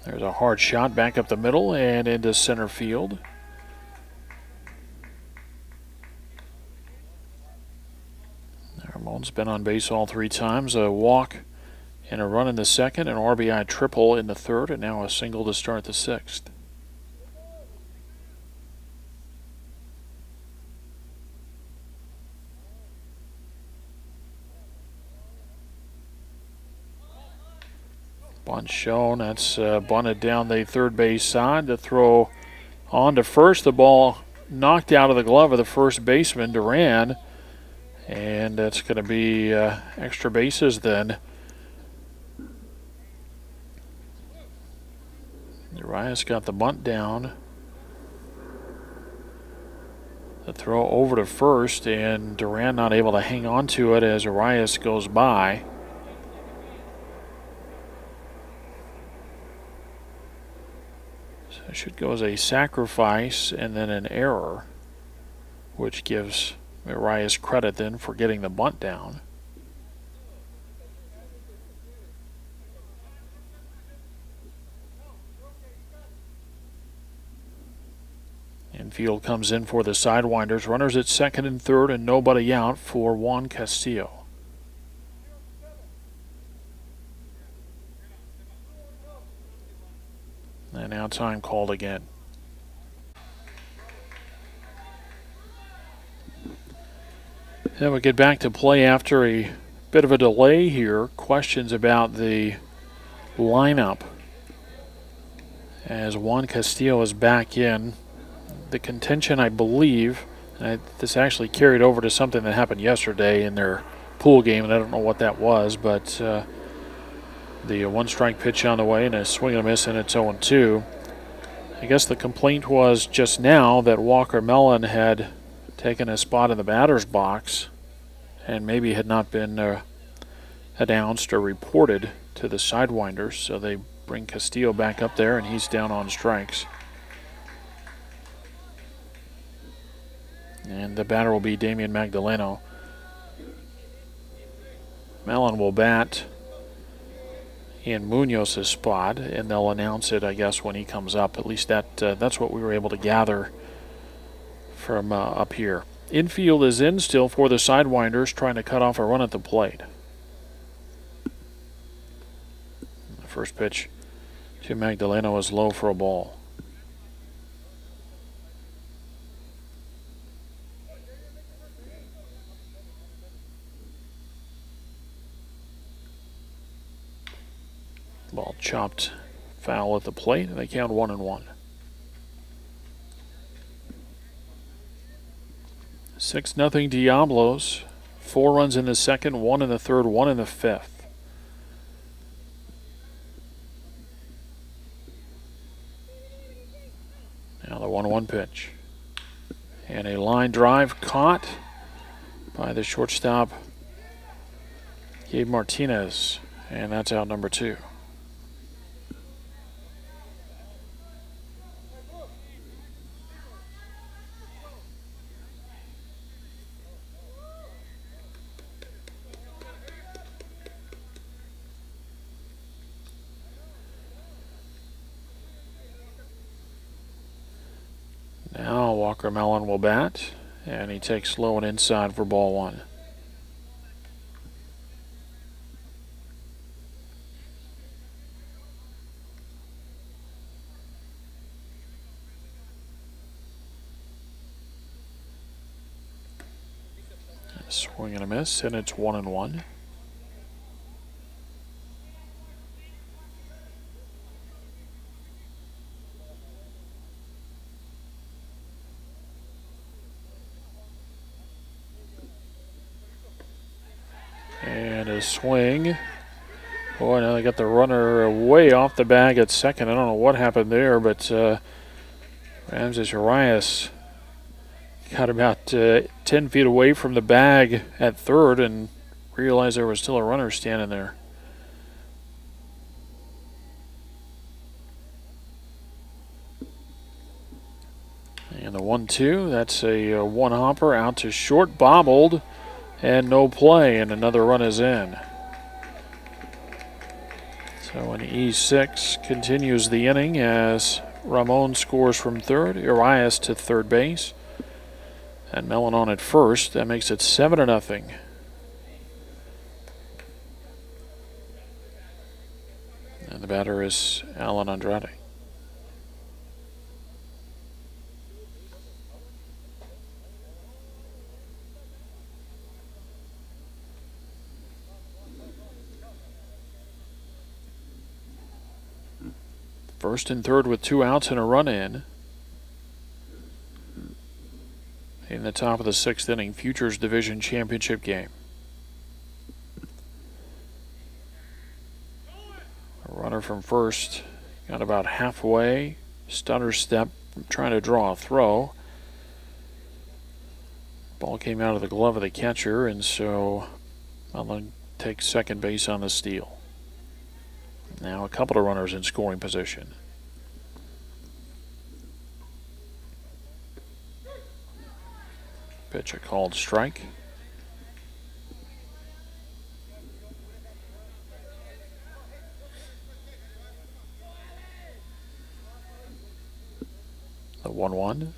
There's a hard shot back up the middle and into center field. Ramon's been on base all 3 times. A walk and a run in the 2nd, an RBI triple in the 3rd, and now a single to start the 6th. Bunt shown. That's bunted down the third base side. The throw on to first. The ball knocked out of the glove of the first baseman, Duran. And that's going to be extra bases then. Urias got the bunt down. The throw over to first, and Duran not able to hang on to it as Urias goes by. So it should go as a sacrifice and then an error, which gives Urias credit then for getting the bunt down. Infield comes in for the Sidewinders. Runners at second and third and nobody out for Juan Castillo. And now time called again. Then we get back to play after a bit of a delay here. Questions about the lineup as Juan Castillo is back in. The contention, I believe, this actually carried over to something that happened yesterday in their pool game, and I don't know what that was, but the one-strike pitch on the way and a swing and a miss, and it's 0-2. I guess the complaint was just now that Walker Mellon had taken a spot in the batter's box and maybe had not been announced or reported to the Sidewinders, so they bring Castillo back up there, and he's down on strikes. And the batter will be Damian Magdaleno. Mellon will bat in Munoz's spot, and they'll announce it, I guess, when he comes up. At least that's what we were able to gather from up here. Infield is in still for the Sidewinders, trying to cut off a run at the plate. The first pitch to Magdaleno is low for a ball. Ball chopped foul at the plate, and they count 1-1. 6-0 Diablos. 4 runs in the second, 1 in the third, 1 in the fifth. Now the 1-1 pitch. And a line drive caught by the shortstop, Gabe Martinez. And that's out number 2. Now Walker Mellon will bat, and he takes low and inside for ball 1. A swing and a miss, and it's 1-1. And a swing. Boy, now they got the runner way off the bag at second. I don't know what happened there, but Ramses Urias got about 10 feet away from the bag at third and realized there was still a runner standing there. And the 1-2, that's a one-hopper out to short, bobbled. And no play, and another run is in. So an E6 continues the inning as Ramon scores from third, Urias to third base, and Mellon on at first. That makes it 7-0. And the batter is Alan Andrade. First and third with 2 outs and a run in the top of the 6th inning, Futures Division Championship game. A runner from first got about halfway, stutter step, trying to draw a throw. Ball came out of the glove of the catcher, and so Mullen takes second base on the steal. Now a couple of runners in scoring position. Pitch a called strike. The 1-1.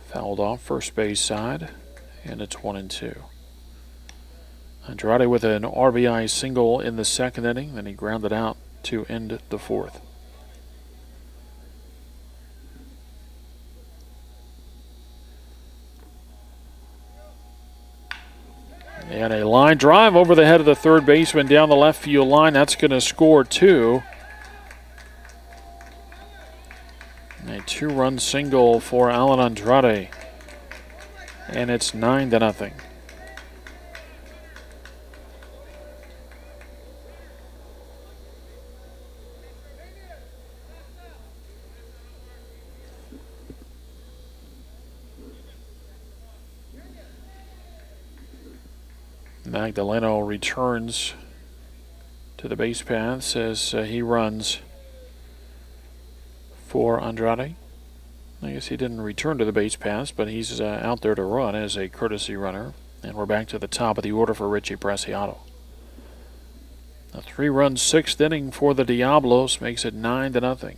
Fouled off first base side, and it's 1-2. Andrade with an RBI single in the 2nd inning, then he grounded out to end the 4th. And a line drive over the head of the third baseman down the left field line. That's going to score 2. A 2-run single for Alan Andrade. And it's 9-0. Magdaleno returns to the base paths as he runs for Andrade. I guess he didn't return to the base paths, but he's out there to run as a courtesy runner. And we're back to the top of the order for Richie Preciado. A 3-run 6th inning for the Diablos makes it 9-0.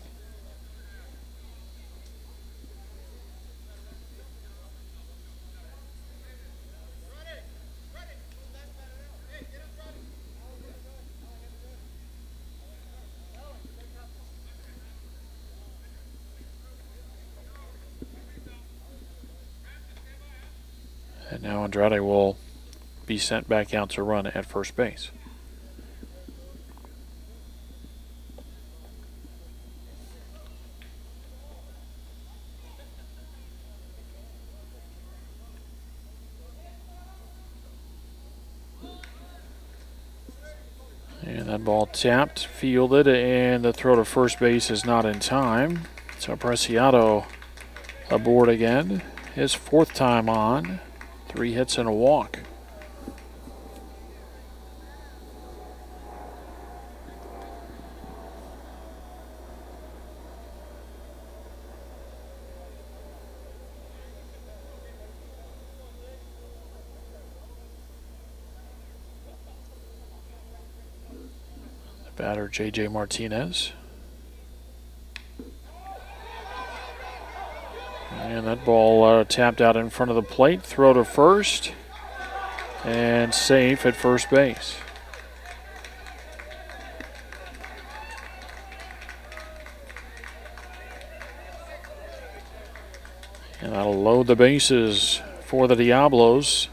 And now Andrade will be sent back out to run at first base. And that ball tapped, fielded, and the throw to first base is not in time. So Preciado aboard again. His 4th time on. 3 hits and a walk. The batter, J.J. Martinez. And that ball tapped out in front of the plate. Throw to first. And safe at first base. And that'll load the bases for the Diablos.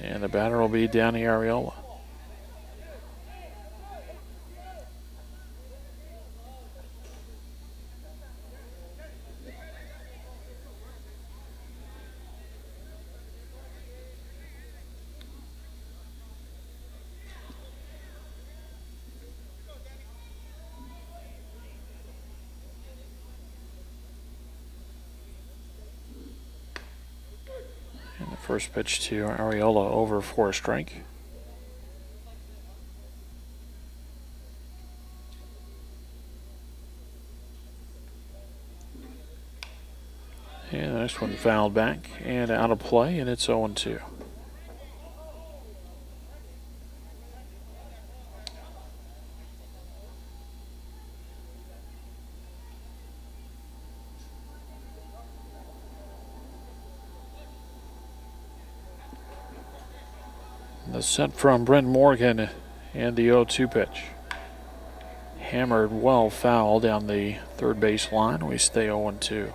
And the batter will be Danny Arriola. First pitch to Arriola over for a strike. And the next one fouled back and out of play, and it's 0-2. The set from Brent Morgan and the 0-2 pitch. Hammered well foul down the third base line. We stay 0-2.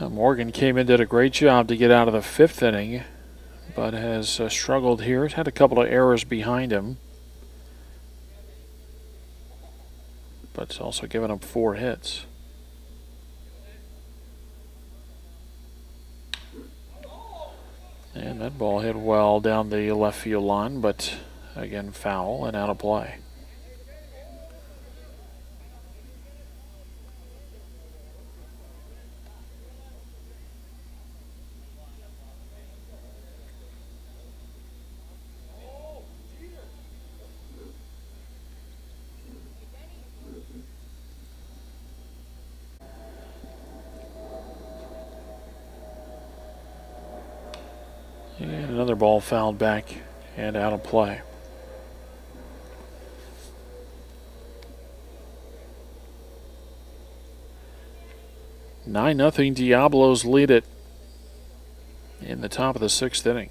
Morgan came in, did a great job to get out of the 5th inning, but has struggled here. He's had a couple of errors behind him. but it's also given up 4 hits. And that ball hit well down the left field line, but again foul and out of play. And another ball fouled back and out of play. "9-0 Diablos lead it in the top of the 6th inning.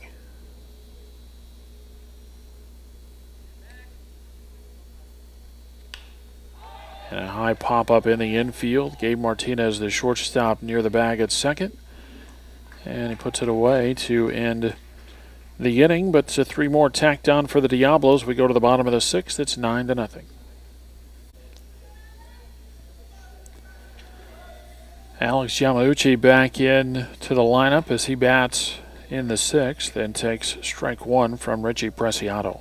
And a high pop-up in the infield. Gabe Martinez, the shortstop, near the bag at second. And he puts it away to end the inning, but 3 more tacked on for the Diablos. We go to the bottom of the 6th. It's 9-0. Alex Yamauchi back in to the lineup as he bats in the 6th and takes strike 1 from Richie Preciado.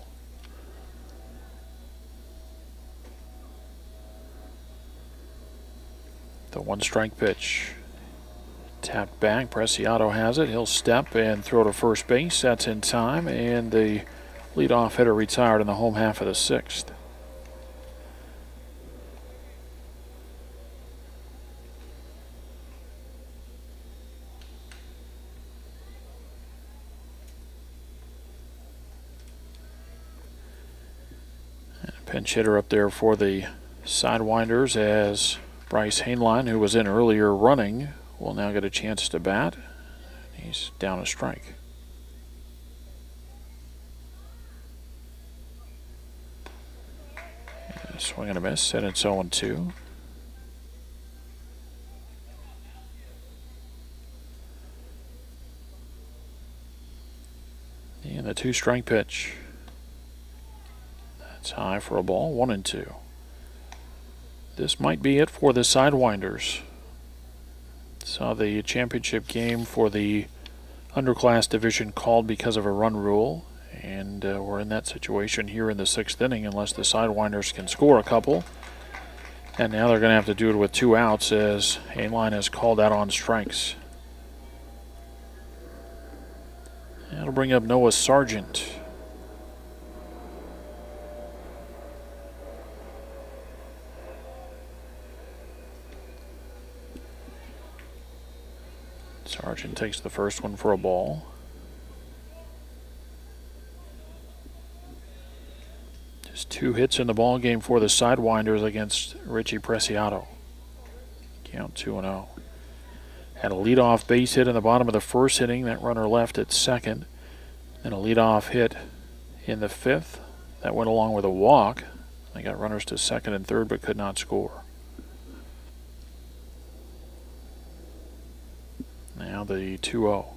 The 1-strike pitch. Tapped back. Preciado has it. He'll step and throw to first base. That's in time, and the leadoff hitter retired in the home half of the 6th. And a pinch hitter up there for the Sidewinders as Bryce Hainline, who was in earlier running, will now get a chance to bat. He's down a strike. And a swing and a miss, and it's 0-2. And the 2-strike pitch. That's high for a ball, 1-2. This might be it for the Sidewinders. Saw the championship game for the underclass division called because of a run rule, and we're in that situation here in the 6th inning unless the Sidewinders can score a couple. And now they're going to have to do it with 2 outs as Hainline is called out on strikes. That'll bring up Noah Sargent. Sargent takes the first one for a ball. Just 2 hits in the ball game for the Sidewinders against Richie Preciado. Count 2-0. Had a leadoff base hit in the bottom of the 1st inning. That runner left at second. And a leadoff hit in the 5th. That went along with a walk. They got runners to second and third but could not score. Now the 2-0.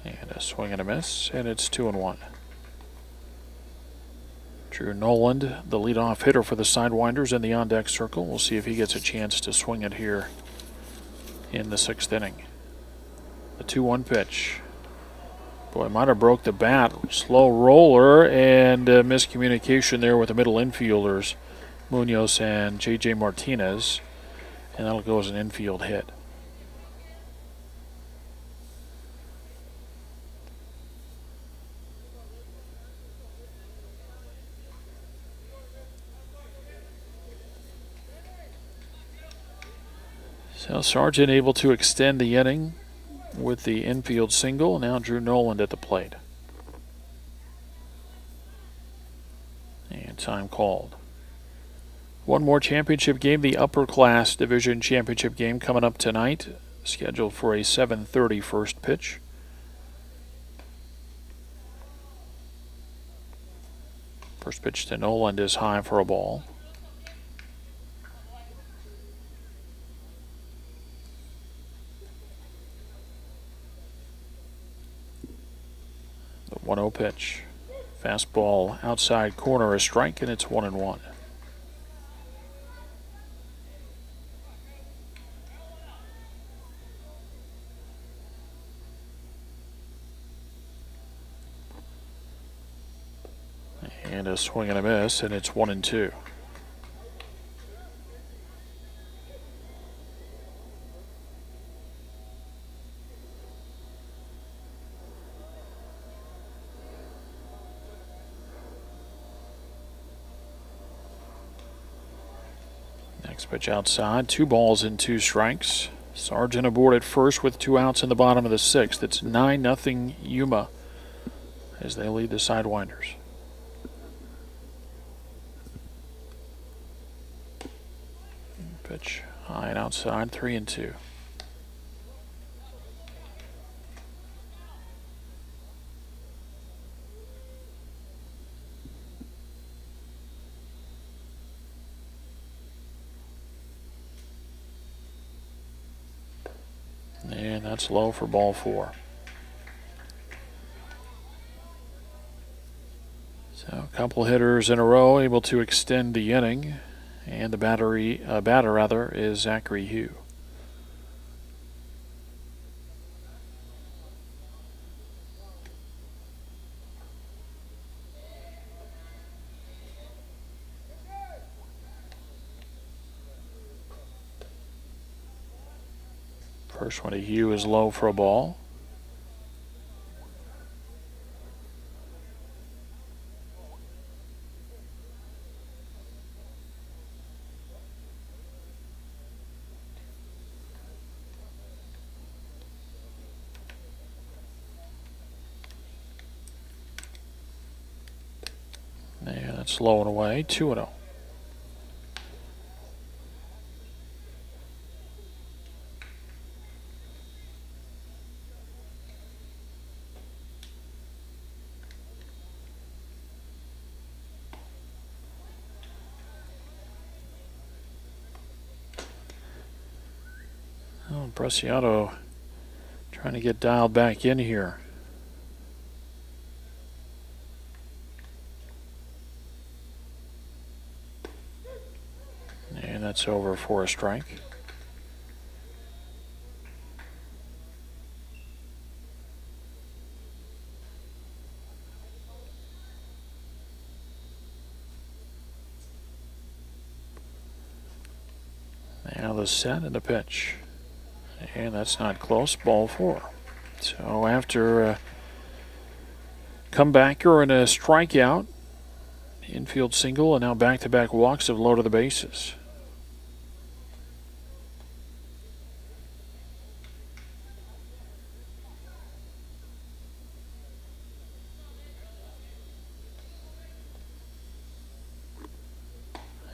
And a swing and a miss, and it's 2-1. Drew Noland, the leadoff hitter for the Sidewinders in the on-deck circle. We'll see if he gets a chance to swing it here in the 6th inning. The 2-1 pitch. Boy, might have broke the bat. Slow roller and miscommunication there with the middle infielders, Munoz and J.J. Martinez. And that'll go as an infield hit. So Sargent able to extend the inning with the infield single. Now Drew Noland at the plate. And time called. One more championship game, the upper class division championship game coming up tonight. Scheduled for a 7:30 first pitch. First pitch to Noland is high for a ball. The 1-0 pitch. Fastball outside corner, a strike, and it's 1-1. And a swing and a miss, and it's 1-2. Next pitch outside, 2 balls and 2 strikes. Sargent aboard at first with 2 outs in the bottom of the 6th. It's 9-0 Yuma as they lead the Sidewinders. Pitch high and outside, 3-2. And that's low for ball 4. So a couple hitters in a row able to extend the inning, and the batter is Zachary Hugh. First one to Hugh is low for a ball. Yeah, that's low and away, 2-0. Oh, Preciado trying to get dialed back in here. And that's over for a strike. Now the set and the pitch. And that's not close, ball 4. So after a comebacker and a strikeout, infield single, and now back-to-back walks have loaded the bases.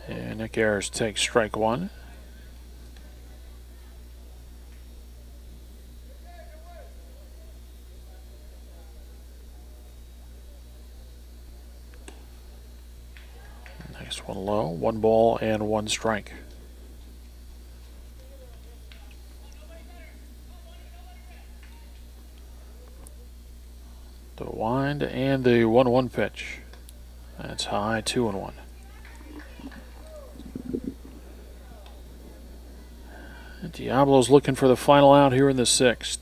And Nick Ayers takes strike 1. Next one low, 1 ball and 1 strike. The wind and the 1-1 pitch. That's high, 2-1. Diablos looking for the final out here in the 6th.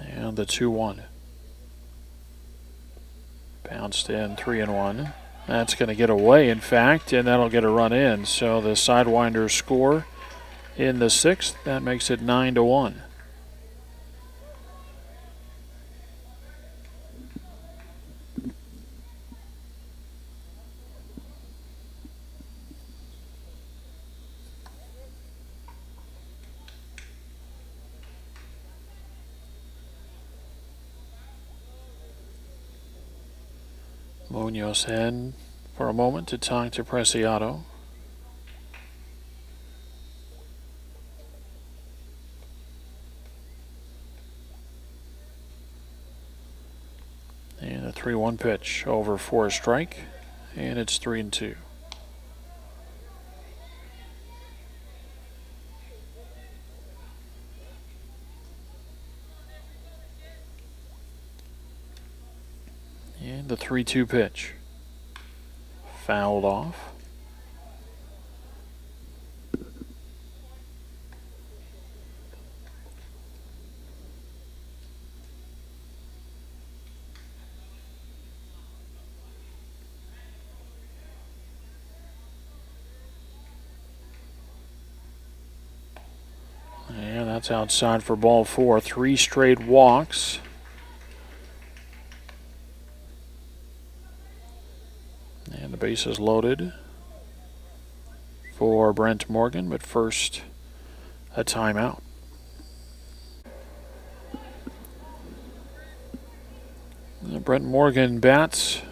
And the 2-1. Bounced in, 3-1. That's going to get away, in fact, and that'll get a run in. So the Sidewinders score in the 6th. That makes it 9-1. Munoz in for a moment to talk to Preciado. And a 3-1 pitch over for a strike, and it's 3-2. And the 3-2 pitch. Fouled off. That's outside for ball 4. 3 straight walks. And the base is loaded for Brent Morgan, but first a timeout. Brent Morgan bats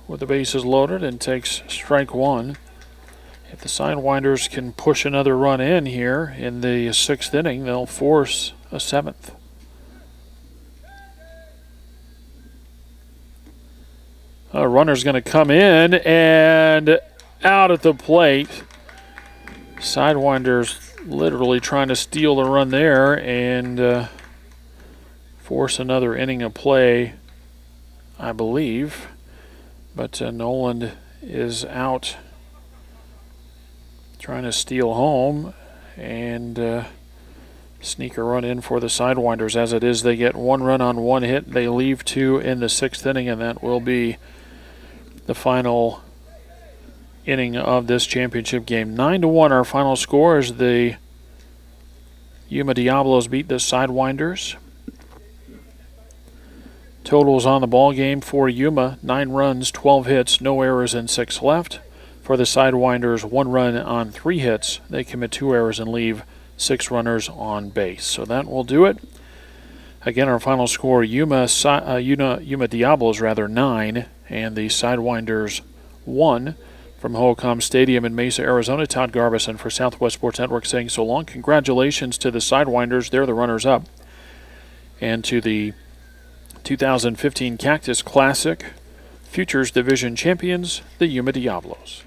with the bases loaded and takes strike 1. If the Sidewinders can push another run in here in the 6th inning, they'll force a 7th. A runner's going to come in and out at the plate. Sidewinders literally trying to steal the run there and force another inning of play, I believe. But Noland is out trying to steal home and sneak a run in for the Sidewinders. As it is, they get 1 run on 1 hit. They leave 2 in the 6th inning, and that will be the final inning of this championship game. 9-1 our final score as the Yuma Diablos beat the Sidewinders. Totals on the ball game for Yuma: 9 runs, 12 hits, no errors, and 6 left. For the Sidewinders, 1 run on 3 hits. They commit 2 errors and leave 6 runners on base. So that will do it. Again, our final score: Yuma Diablos 9, and the Sidewinders 1. From Holcomb Stadium in Mesa, Arizona, Todd Garbison for Southwest Sports Network saying so long. Congratulations to the Sidewinders. They're the runners-up. And to the 2015 Cactus Classic Futures Division champions, the Yuma Diablos.